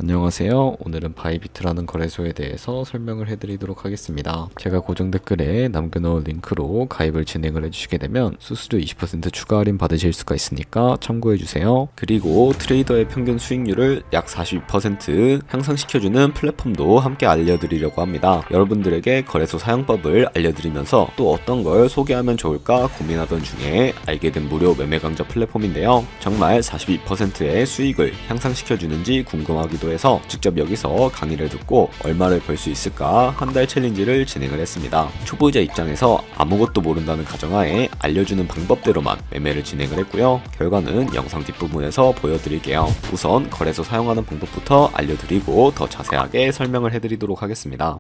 안녕하세요. 오늘은 바이비트라는 거래소에 대해서 설명을 해드리도록 하겠습니다. 제가 고정 댓글에 남겨놓은 링크로 가입을 진행을 해주시게 되면 수수료 20% 추가 할인 받으실 수가 있으니까 참고해주세요. 그리고 트레이더의 평균 수익률을 약 42% 향상시켜주는 플랫폼도 함께 알려드리려고 합니다. 여러분들에게 거래소 사용법을 알려드리면서 또 어떤 걸 소개하면 좋을까 고민하던 중에 알게 된 무료 매매 강좌 플랫폼인데요. 정말 42%의 수익을 향상시켜주는지 궁금하기도 해서 직접 여기서 강의를 듣고 얼마를 벌 수 있을까 한 달 챌린지를 진행을 했습니다. 초보자 입장에서 아무것도 모른다는 가정하에 알려주는 방법대로만 매매를 진행을 했고요. 결과는 영상 뒷부분에서 보여드릴게요. 우선 거래소 사용하는 방법부터 알려드리고 더 자세하게 설명을 해드리도록 하겠습니다.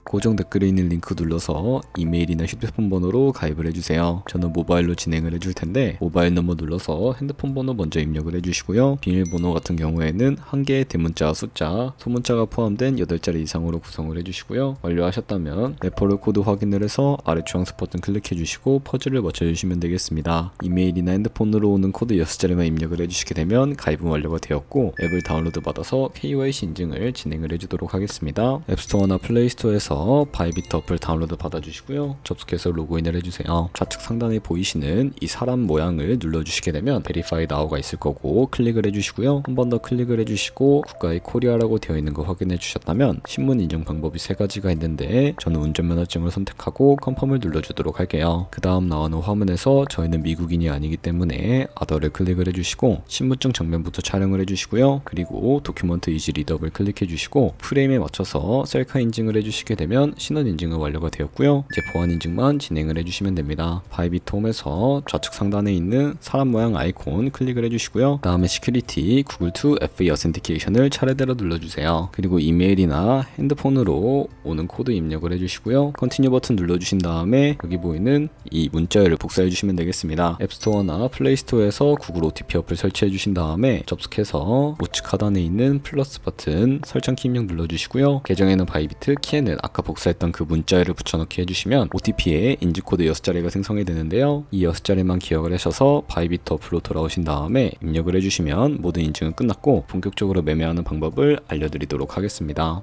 고정 댓글에 있는 링크 눌러서 이메일이나 휴대폰 번호로 가입을 해주세요. 저는 모바일로 진행을 해줄 텐데 모바일 넘버 눌러서 핸드폰 번호 먼저 입력을 해주시고요. 비밀번호 같은 경우에는 한 개의 대문자, 숫자, 소문자가 포함된 8자리 이상으로 구성을 해주시고요. 완료하셨다면 레퍼럴 코드 확인을 해서 아래 주황색 버튼 클릭해주시고 퍼즐을 맞춰주시면 되겠습니다. 이메일이나 핸드폰으로 오는 코드 6자리만 입력을 해주시게 되면 가입은 완료가 되었고 앱을 다운로드 받아서 KYC 인증을 진행을 해주도록 하겠습니다. 앱스토어나 플레이스토어에서 바이비트 어플 다운로드 받아주시고요. 접속해서 로그인을 해주세요. 좌측 상단에 보이시는 이 사람 모양을 눌러주시게 되면 Verify Now가 있을 거고 클릭을 해주시고요. 한 번 더 클릭을 해주시고 국가의 코리아라고 되어 있는 거 확인해 주셨다면 신문 인증 방법이 3가지가 있는데 저는 운전면허증을 선택하고 컨펌을 눌러주도록 할게요. 그 다음 나오는 화면에서 저희는 미국인이 아니기 때문에 아더를 클릭을 해주시고 신분증 정면부터 촬영을 해주시고요. 그리고 도큐먼트 이지 리더블 클릭해 주시고 프레임에 맞춰서 셀카 인증을 해주시게 되면 신원 인증은 완료가 되었고요. 이제 보안 인증만 진행을 해주시면 됩니다. 바이비트 홈에서 좌측 상단에 있는 사람 모양 아이콘 클릭을 해주시고요. 다음에 시큐리티 구글2 FA 어센티케이션을 차례대로 눌러주세요. 그리고 이메일이나 핸드폰으로 오는 코드 입력을 해주시고요. 컨티뉴 버튼 눌러주신 다음에 여기 보이는 이 문자열을 복사해 주시면 되겠습니다. 앱스토어나 플레이스토어에서 구글 OTP 어플 설치해 주신 다음에 접속해서 우측 하단에 있는 플러스 버튼 설정 키 입력 눌러주시고요. 계정에는 바이비트, 키에는 아까 복사했던 그 문자열을 붙여넣기 해주시면 OTP에 인증코드 6자리가 생성이 되는데요. 이 6자리만 기억을 하셔서 바이비트 어플로 돌아오신 다음에 입력을 해주시면 모든 인증은 끝났고 본격적으로 매매하는 방법을 알려드리도록 하겠습니다.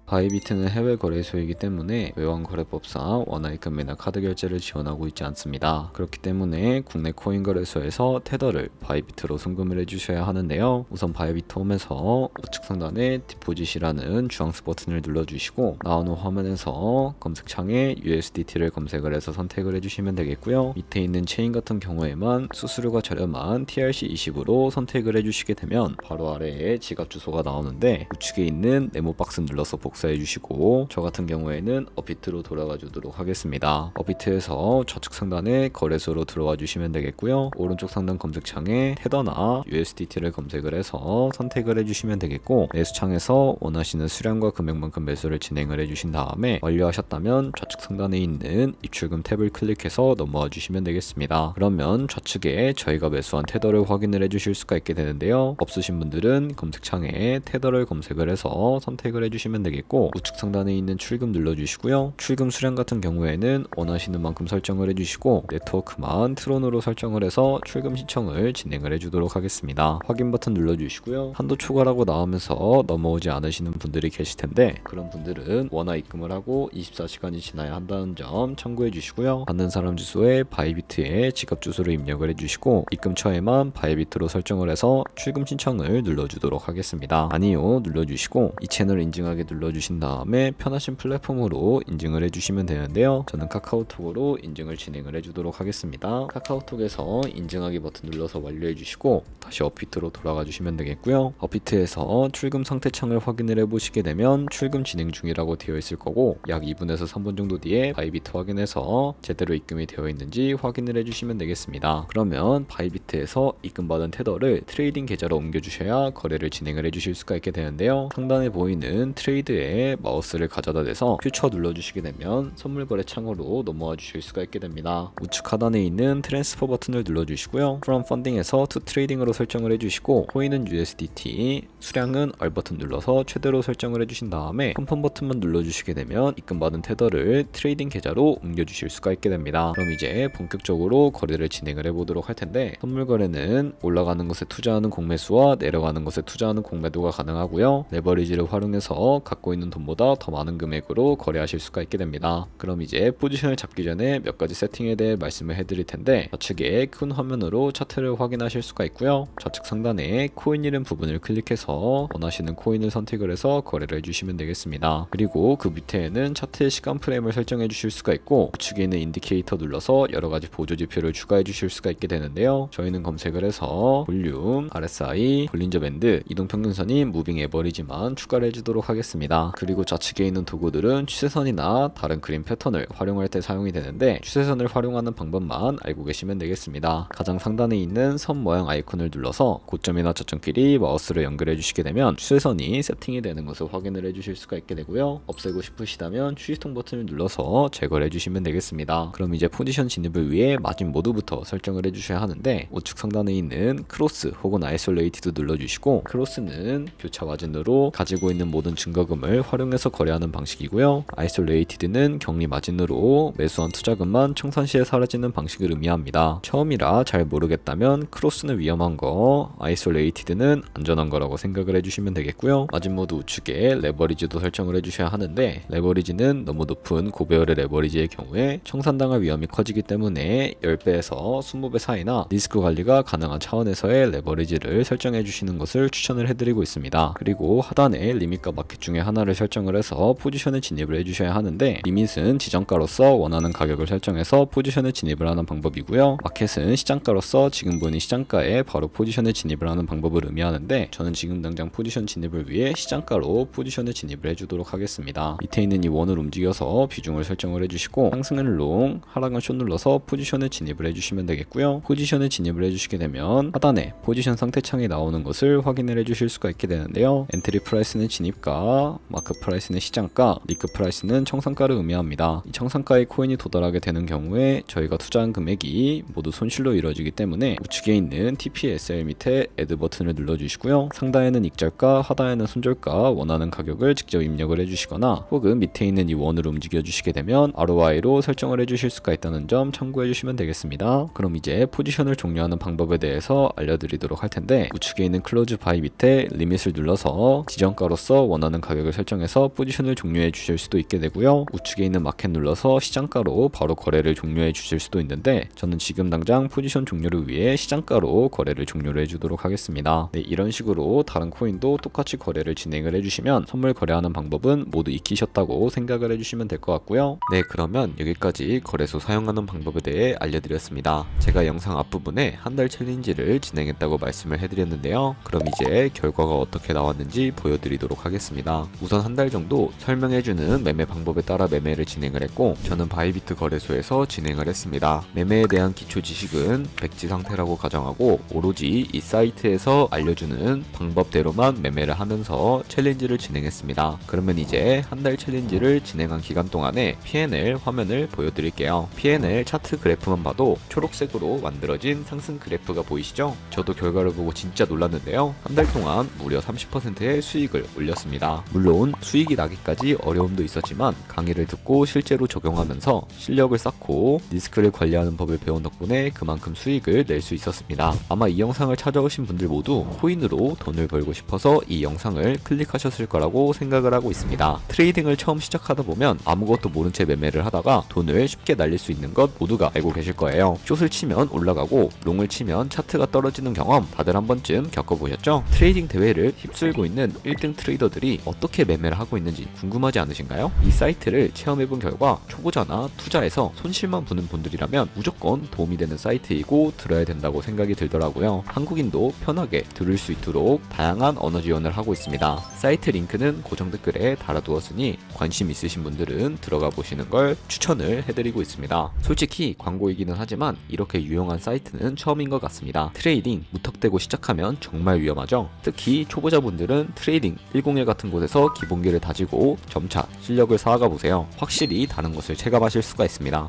바이비트는 해외 거래소이기 때문에 외환거래법상 원화입금이나 카드 결제를 지원하고 있지 않습니다. 그렇기 때문에 국내 코인 거래소에서 테더를 바이비트로 송금을 해주셔야 하는데요. 우선 바이비트 홈에서 우측 상단에 디포짓이라는 주황색 버튼을 눌러주시고 나오는 화면에서 검색창에 USDT를 검색을 해서 선택을 해주시면 되겠고요. 밑에 있는 체인 같은 경우에만 수수료가 저렴한 TRC20으로 선택을 해주시게 되면 바로 아래에 지갑 주소가 나오는데 우측에 있는 네모 박스 눌러서 복사해 주시고 저 같은 경우에는 업비트로 돌아가 주도록 하겠습니다. 업비트에서 좌측 상단에 거래소로 들어와 주시면 되겠고요. 오른쪽 상단 검색창에 테더나 USDT를 검색을 해서 선택을 해주시면 되겠고 매수창에서 원하시는 수량과 금액만큼 매수를 진행을 해주신 다음에 완료하셨다면 좌측 상단에 있는 입출금 탭을 클릭해서 넘어와 주시면 되겠습니다. 그러면 좌측에 저희가 매수한 테더를 확인을 해주실 수가 있게 되는데요. 없으신 분들은 검색창에 테더를 검색을 해서 선택을 해주시면 되겠고 우측 상단에 있는 출금 눌러주시고요. 출금 수량 같은 경우에는 원하시는 만큼 설정을 해주시고 네트워크만 트론으로 설정을 해서 출금 신청을 진행을 해주도록 하겠습니다. 확인 버튼 눌러주시고요. 한도 초과라고 나오면서 넘어오지 않으시는 분들이 계실 텐데 그런 분들은 원화 입금을 하고 24시간이 지나야 한다는 점 참고해 주시고요. 받는 사람 주소에 바이비트에 지갑 주소를 입력을 해주시고 입금처에만 바이비트로 설정을 해서 출금 신청을 눌러주도록 하겠습니다. 아니요 눌러주시고 이 채널 인증하게 눌러주신 다음에 편하신 플랫폼으로 인증을 해주시면 되는데요. 저는 카카오톡으로 인증을 진행을 해주도록 하겠습니다. 카카오톡에서 인증하기 버튼 눌러서 완료해 주시고 다시 업비트로 돌아가 주시면 되겠고요. 업비트에서 출금 상태 창을 확인을 해보시게 되면 출금 진행 중이라고 되어 있을 거고 약 2분에서 3분 정도 뒤에 바이비트 확인해서 제대로 입금이 되어 있는지 확인을 해주시면 되겠습니다. 그러면 바이비트에서 입금받은 테더를 트레이딩 계좌로 옮겨주셔야 거래를 진행을 해주실 수가 있게 되는데요. 상단에 보이는 트레이드에 위에 마우스를 가져다 대서 퓨처 눌러주시게 되면 선물 거래 창으로 넘어와 주실 수가 있게 됩니다. 우측 하단에 있는 트랜스퍼 버튼을 눌러주시고요. From Funding에서 To Trading으로 설정을 해주시고 코인은 USDT, 수량은 R 버튼 눌러서 최대로 설정을 해주신 다음에 컨펌 버튼만 눌러주시게 되면 입금받은 테더를 트레이딩 계좌로 옮겨주실 수가 있게 됩니다. 그럼 이제 본격적으로 거래를 진행을 해보도록 할 텐데, 선물 거래는 올라가는 것에 투자하는 공매수와 내려가는 것에 투자하는 공매도가 가능하고요. 레버리지를 활용해서 갖고 있는 돈보다 더 많은 금액으로 거래하실 수가 있게 됩니다. 그럼 이제 포지션을 잡기 전에 몇 가지 세팅에 대해 말씀을 해드릴 텐데, 좌측에 큰 화면으로 차트를 확인하실 수가 있고요. 좌측 상단에 코인 이름 부분을 클릭해서 원하시는 코인을 선택을 해서 거래를 해주시면 되겠습니다. 그리고 그 밑에는 차트의 시간 프레임을 설정해 주실 수가 있고, 우측에 있는 인디케이터 눌러서 여러가지 보조 지표를 추가해 주실 수가 있게 되는데요. 저희는 검색을 해서 볼륨, RSI, 볼린저 밴드, 이동평균선인 무빙 에버리지만 추가를 해주도록 하겠습니다. 그리고 좌측에 있는 도구들은 추세선이나 다른 그림 패턴을 활용할 때 사용이 되는데, 추세선을 활용하는 방법만 알고 계시면 되겠습니다. 가장 상단에 있는 선 모양 아이콘을 눌러서 고점이나 저점끼리 마우스를 연결해 주시게 되면 추세선이 세팅이 되는 것을 확인을 해주실 수가 있게 되고요. 없애고 싶으시다면 휴지통 버튼을 눌러서 제거를 해주시면 되겠습니다. 그럼 이제 포지션 진입을 위해 마진 모드부터 설정을 해주셔야 하는데, 우측 상단에 있는 크로스 혹은 아이솔레이티드 눌러주시고, 크로스는 교차 마진으로 가지고 있는 모든 증거금을 활용해서 거래하는 방식이고요. 아이솔레이티드는 격리 마진으로 매수한 투자금만 청산 시에 사라지는 방식을 의미합니다. 처음이라 잘 모르겠다면 크로스는 위험한 거, 아이솔레이티드는 안전한 거라고 생각을 해주시면 되겠고요. 마진 모드 우측에 레버리지도 설정을 해주셔야 하는데, 레버리지는 너무 높은 고배열의 레버리지의 경우에 청산당할 위험이 커지기 때문에 10배에서 20배 사이나 리스크 관리가 가능한 차원에서의 레버리지를 설정해 주시는 것을 추천을 해드리고 있습니다. 그리고 하단에 리밋과 마켓 중에 하나를 설정을 해서 포지션에 진입을 해주셔야 하는데, 리밋은 지정가로서 원하는 가격을 설정해서 포지션에 진입을 하는 방법이고요. 마켓은 시장가로서 지금 보는 시장가에 바로 포지션에 진입을 하는 방법을 의미하는데, 저는 지금 당장 포지션 진입을 위해 시장가로 포지션에 진입을 해주도록 하겠습니다. 밑에 있는 이 원을 움직여서 비중을 설정을 해주시고, 상승은 롱, 하락은 숏 눌러서 포지션에 진입을 해주시면 되겠고요. 포지션에 진입을 해주시게 되면 하단에 포지션 상태 창이 나오는 것을 확인을 해주실 수가 있게 되는데요. 엔트리 프라이스는 진입가, 마크 프라이스는 시장가, 리크 프라이스는 청산가를 의미합니다. 이 청산가의 코인이 도달하게 되는 경우에 저희가 투자한 금액이 모두 손실로 이루어지기 때문에 우측에 있는 TPSL 밑에 애드 버튼을 눌러주시고요. 상단에는 익절가, 하단에는 손절가, 원하는 가격을 직접 입력을 해주시거나, 혹은 밑에 있는 이 원을 움직여 주시게 되면 ROI로 설정을 해주실 수가 있다는 점 참고해 주시면 되겠습니다. 그럼 이제 포지션을 종료하는 방법에 대해서 알려드리도록 할 텐데, 우측에 있는 클로즈 바이 밑에 리밋을 눌러서 지정가로서 원하는 가격을 설정해서 포지션을 종료해 주실 수도 있게 되고요. 우측에 있는 마켓 눌러서 시장가로 바로 거래를 종료해 주실 수도 있는데, 저는 지금 당장 포지션 종료를 위해 시장가로 거래를 종료를 해주도록 하겠습니다. 네, 이런 식으로 다른 코인도 똑같이 거래를 진행을 해주시면 선물 거래하는 방법은 모두 익히셨다고 생각을 해주시면 될 것 같고요. 네, 그러면 여기까지 거래소 사용하는 방법에 대해 알려드렸습니다. 제가 영상 앞부분에 한 달 챌린지를 진행했다고 말씀을 해드렸는데요. 그럼 이제 결과가 어떻게 나왔는지 보여드리도록 하겠습니다. 우선 한 달 정도 설명해주는 매매 방법에 따라 매매를 진행을 했고, 저는 바이비트 거래소에서 진행을 했습니다. 매매에 대한 기초 지식은 백지 상태라고 가정하고, 오로지 이 사이트에서 알려주는 방법대로만 매매를 하면서 챌린지를 진행했습니다. 그러면 이제 한 달 챌린지를 진행한 기간 동안에 P&L 화면을 보여드릴게요. P&L 차트 그래프만 봐도 초록색으로 만들어진 상승 그래프가 보이시죠? 저도 결과를 보고 진짜 놀랐는데요. 한 달 동안 무려 30%의 수익을 올렸습니다. 물론 수익이 나기까지 어려움도 있었지만 강의를 듣고 실제로 적용하면서 실력을 쌓고 리스크를 관리하는 법을 배운 덕분에 그만큼 수익을 낼 수 있었습니다. 아마 이 영상을 찾아오신 분들 모두 코인으로 돈을 벌고 싶어서 이 영상을 클릭하셨을 거라고 생각을 하고 있습니다. 트레이딩을 처음 시작하다 보면 아무것도 모른 채 매매를 하다가 돈을 쉽게 날릴 수 있는 것 모두가 알고 계실 거예요. 숏을 치면 올라가고 롱을 치면 차트가 떨어지는 경험 다들 한 번쯤 겪어보셨죠? 트레이딩 대회를 휩쓸고 있는 1등 트레이더들이 어떻게 매매를 하고 있는지 궁금하지 않으신가요? 이 사이트를 체험해본 결과 초보자나 투자에서 손실만 보는 분들이라면 무조건 도움이 되는 사이트이고 들어야 된다고 생각이 들더라고요. 한국인도 편하게 들을 수 있도록 다양한 언어 지원을 하고 있습니다. 사이트 링크는 고정 댓글에 달아두었으니 관심 있으신 분들은 들어가 보시는 걸 추천을 해드리고 있습니다. 솔직히 광고이기는 하지만 이렇게 유용한 사이트는 처음인 것 같습니다. 트레이딩 무턱대고 시작하면 정말 위험하죠. 특히 초보자분들은 트레이딩 101 같은 곳에서 먼저 기본기를 다지고 점차 실력을 쌓아가 보세요. 확실히 다른 것을 체감하실 수가 있습니다.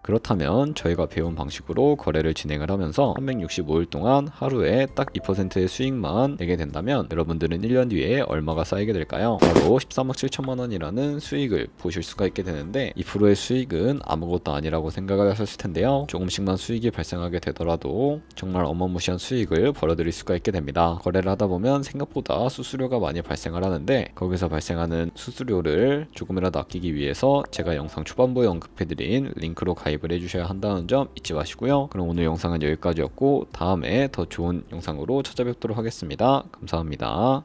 그렇다면 저희가 배운 방식으로 거래를 진행을 하면서 365일 동안 하루에 딱 2%의 수익만 내게 된다면 여러분들은 1년 뒤에 얼마가 쌓이게 될까요? 바로 13억 7천만 원이라는 수익을 보실 수가 있게 되는데 2%의 수익은 아무것도 아니라고 생각을 하셨을 텐데요. 조금씩만 수익이 발생하게 되더라도 정말 어마무시한 수익을 벌어들일 수가 있게 됩니다. 거래를 하다 보면 생각보다 수수료가 많이 발생을 하는데 거기서 발생하는 수수료를 조금이라도 아끼기 위해서 제가 영상 초반부에 언급해드린 링크로 가입을 해주셔야 한다는 점 잊지 마시고요. 그럼 오늘 영상은 여기까지였고 다음에 더 좋은 영상으로 찾아뵙도록 하겠습니다. 감사합니다.